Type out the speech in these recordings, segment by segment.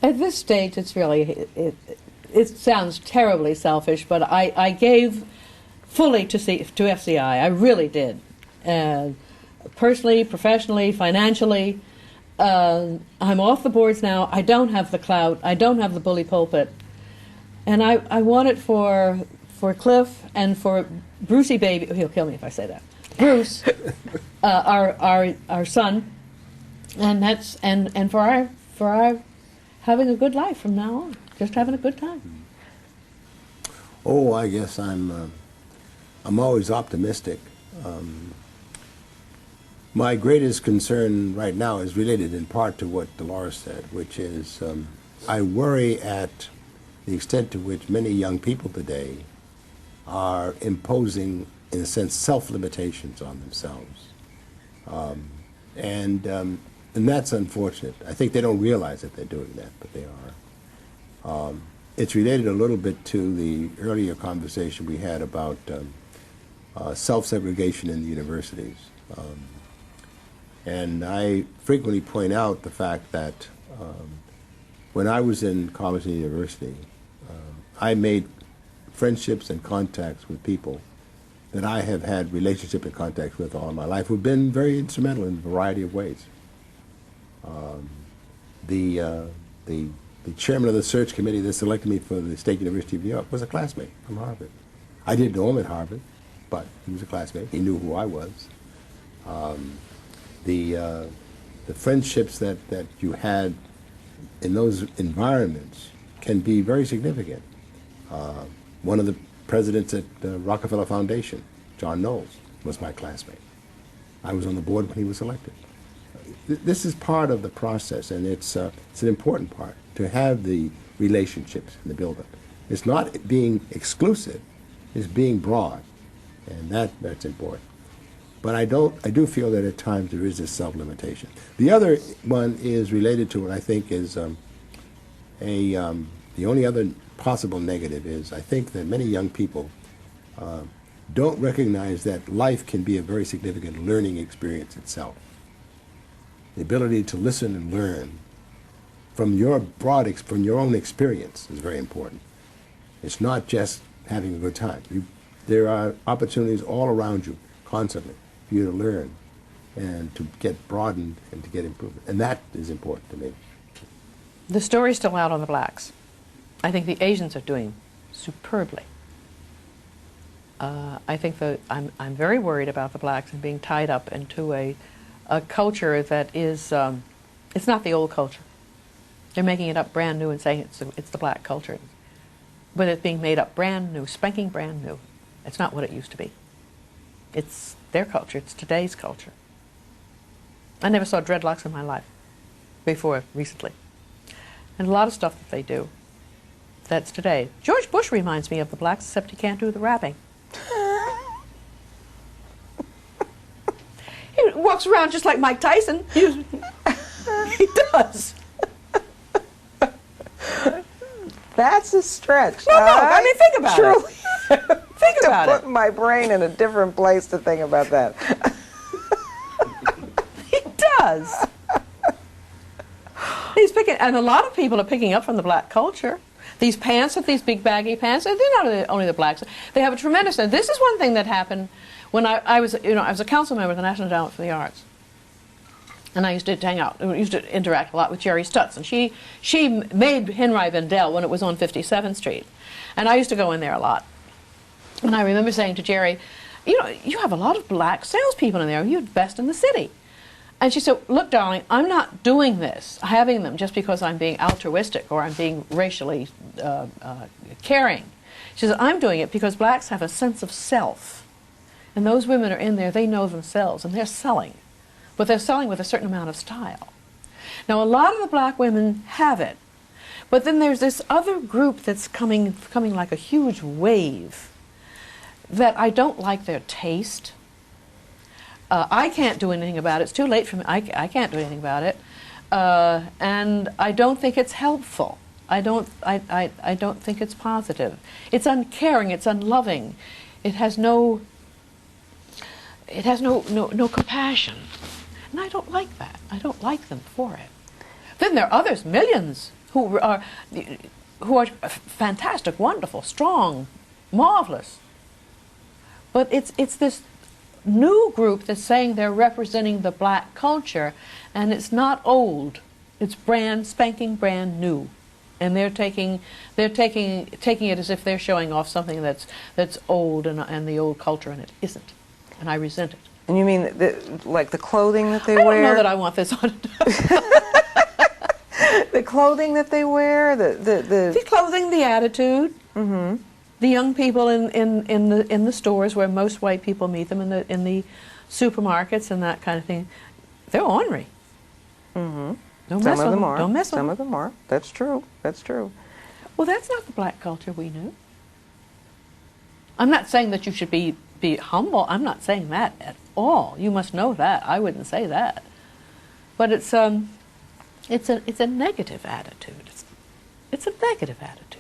At this stage, it's really, it sounds terribly selfish, but I gave fully to FCI. I really did. Personally, professionally, financially. I'm off the boards now. I don't have the clout. I don't have the bully pulpit. And I want it for Cliff and for Brucey baby. He'll kill me if I say that. Bruce, our son, and that's and for our having a good life from now on. Just having a good time. Oh, I guess I'm always optimistic. My greatest concern right now is related in part to what Dolores said, which is I worry at the extent to which many young people today are imposing, in a sense, self-limitations on themselves. And that's unfortunate. I think they don't realize that they're doing that, but they are. It's related a little bit to the earlier conversation we had about self-segregation in the universities. And I frequently point out the fact that when I was in college and university, I made friendships and contacts with people that I have had relationship and contacts with all my life who've been very instrumental in a variety of ways. The chairman of the search committee that selected me for the State University of New York was a classmate from Harvard. I didn't know him at Harvard, but he was a classmate. He knew who I was. The friendships that you had in those environments can be very significant. One of the presidents at the Rockefeller Foundation, John Knowles, was my classmate. I was on the board when he was elected. This is part of the process, and it's an important part to have the relationships in the build-up. It's not being exclusive; it's being broad, and that's important. But I do feel that at times there is this self-limitation. The other one is related to what I think is the only other possible negative is I think that many young people don't recognize that life can be a very significant learning experience itself. The ability to listen and learn from your from your own experience is very important. It's not just having a good time. There are opportunities all around you constantly for you to learn and to get broadened and to get improvement. And that is important to me. The story's still out on the blacks. I think the Asians are doing superbly. I think that I'm very worried about the blacks and being tied up into a culture that is, it's not the old culture. They're making it up brand new and saying it's the black culture. But it's being made up brand new, spanking brand new. It's not what it used to be. It's their culture. It's today's culture. I never saw dreadlocks in my life before recently. And a lot of stuff that they do, that's today. George Bush reminds me of the blacks, except he can't do the rapping. He walks around just like Mike Tyson. He does. That's a stretch. No, I mean, think about it. Think about it. Put my brain in a different place to think about that. He does. He's picking, and a lot of people are picking up from the black culture. These pants, these big baggy pants, they're not only the blacks. They have a tremendous. This is one thing that happened when I was a council member of the National Endowment for the Arts, and I used to hang out. I used to interact a lot with Jerry Stutz, and she made Henry Vendel when it was on 57th Street, and I used to go in there a lot. And I remember saying to Jerry, you have a lot of black salespeople in there. You're the best in the city. And she said, look, darling, I'm not doing this, having them just because I'm being altruistic or I'm being racially caring. She said, I'm doing it because blacks have a sense of self. And those women are in there, they know themselves, and they're selling. But they're selling with a certain amount of style. Now, a lot of the black women have it. But then there's this other group that's coming like a huge wave that I don't like their taste. I can't do anything about it. It's too late for me. I can't do anything about it, and I don't think it's helpful. I don't think it's positive. It's uncaring. It's unloving. It has no compassion, and I don't like that. I don't like them for it. Then there are others, millions who are fantastic, wonderful, strong, marvelous. But it's this new group that's saying they're representing the black culture, and it's not old. It's brand spanking brand new, and they're taking it as if they're showing off something that's old and the old culture, and it isn't. And I resent it. And you mean like the clothing that they I wear? don't know that I want this on. The clothing that they wear, The clothing, the attitude. Mm-hmm. The young people in the stores where most white people meet them, in the supermarkets and that kind of thing, they're ornery. Mm-hmm. Don't Some mess of with them them. are. Don't mess with Some them. of them are. That's true. That's true. Well, that's not the black culture we knew. I'm not saying that you should be humble. I'm not saying that at all. You must know that. I wouldn't say that. But it's a negative attitude. It's a negative attitude.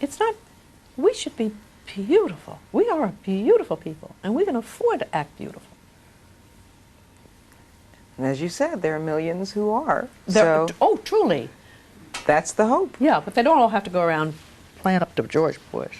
It's not. We should be beautiful. We are a beautiful people, and we can afford to act beautiful. And as you said, there are millions who are. They're- So oh, truly. that's the hope. Yeah, but they don't all have to go around playing up to George Bush.